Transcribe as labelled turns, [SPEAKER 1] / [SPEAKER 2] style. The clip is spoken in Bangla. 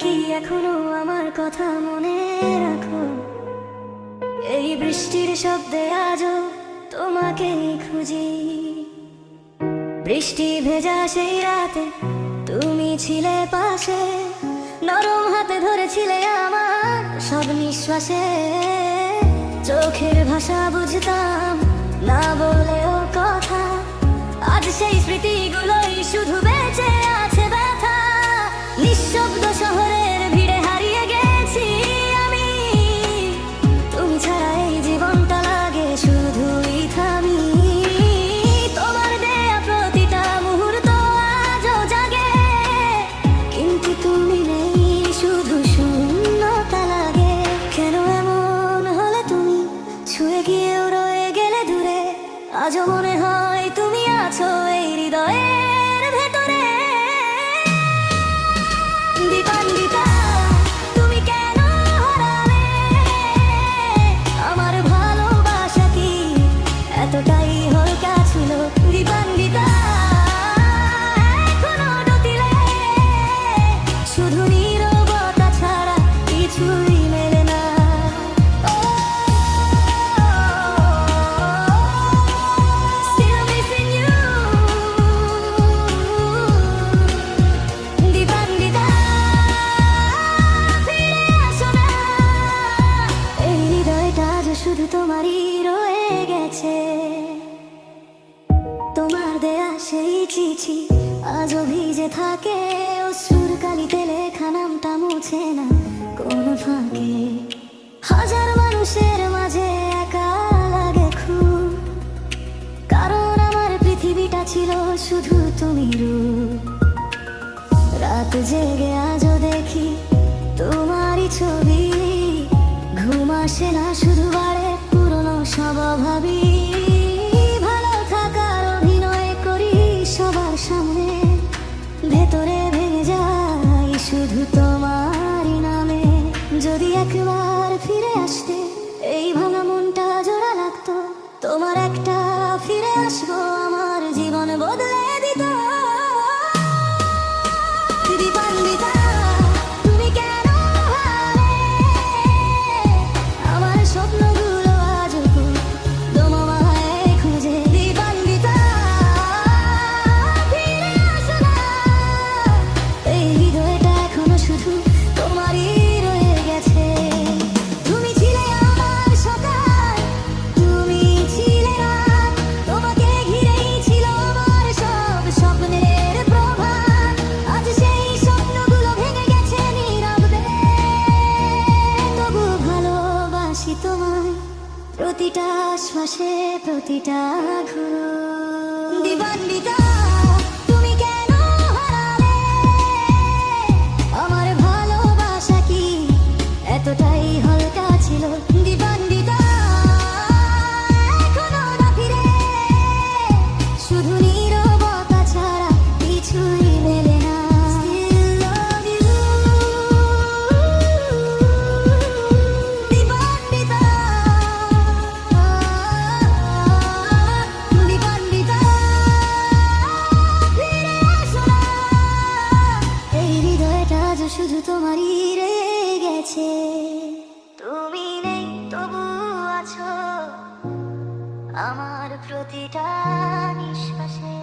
[SPEAKER 1] কি এখনো আমার কথা মনে রাখো? এই বৃষ্টির শব্দে আজও তোমাকেই খুঁজি। বৃষ্টি ভেজা সেই রাতে তুমি ছিলে পাশে, নরম হাতে ধরেছিলে আমার সব নিঃশ্বাসে। চোখের ভাষা বুঝতাম না বলেও কথা, আজ সেই স্মৃতিগুলোই শুধু বেঁচে আছে ব্যথা। নিঃশব্দ শহরের ভিড়ে হারিয়ে গেছি আমি, তুমি ছাড়া এই জীবনটা লাগে শুধুই থামি। তোমার দেয়া প্রতিটা মুহূর্ত আজও জাগে, কিন্তু তুমি নেই, শুধু শূন্যতা লাগে। কেন এমন হলে তুমি? ছুঁয়ে গিয়েও রয়ে গেলে দূরে, আজও মনে হয় তুমি আছো এই হৃদয়ের ভেতরে। দীপান্বিতা, তুমি কেন হারালে? আমার ভালোবাসা কি এতটাই হালকা ছিল? দীপান্বিতা, এখনো ডুবিলে, শুধু নীরবতা ছাড়া কিছুই মেলে না। Still missing you, দীপান্বিতা, ফিরে আসো না। এই হৃদয়টা আজ শুধু তোমারই রয়ে গেছে। তোমার দেয়া সেই চিঠি আজও ভিজে থাকে, অশ্রুর কালিতে লেখা নামটা মুছে না কোনো ফাঁকে। হাজার মানুষের মাঝে একা লাগে খুব, কারণ আমার পৃথিবীটা ছিল শুধু তুমি রূপ। রাত জেগে আজও দেখি তোমারই ছবি, ঘুম আসে না, শুধু বাড়ে পুরনো সব ভাবি। ভালো থাকার অভিনয় করি সবার সামনে, ভেতরে ভেঙে যাই শুধু তোমারই নামে। যদি একবার ফিরে আসতে, এই ভাঙা মনটা জোড়া লাগতো। তোমার একটা ফিরে আসবো আমার জীবন বদলে দিত। দীপান্বিতা, তুমি কেন হারালে? আমার স্বপ্নগুলো আজও তোমায় খুঁজে। দীপান্বিতা, ফিরে আসো না। এই হৃদয়টা এখনো শুধু তোমারই রয়ে গেছে। তুমি ছিলে আমার সকাল, তুমি ছিলে রাত, তোমাকে ঘিরেই ছিল আমার সব স্বপ্নের প্রভাত। আজ সেই স্বপ্নগুলো ভেঙে গেছে নীরবে, তবু ভালোবাসি তোমায় প্রতিটা শ্বাসে, প্রতিটা ঘুরো। দীপান্বিতা, তুমি কেন হারালে? আমার ভালোবাসা কি এতটাই হালকা ছিল? দীপান্বিতা, এখনো না ফিরে, শুধু নীরবতা ছাড়া কিছুই মেলে না। Still love you, Dipanwita, Dipanwita, ফিরে আসো না। এই হৃদয়টা আজ শুধু তোমারই রয়ে গেছে। তুমি নেই, তবু আছো আমার প্রতিটা নিঃশ্বাসে।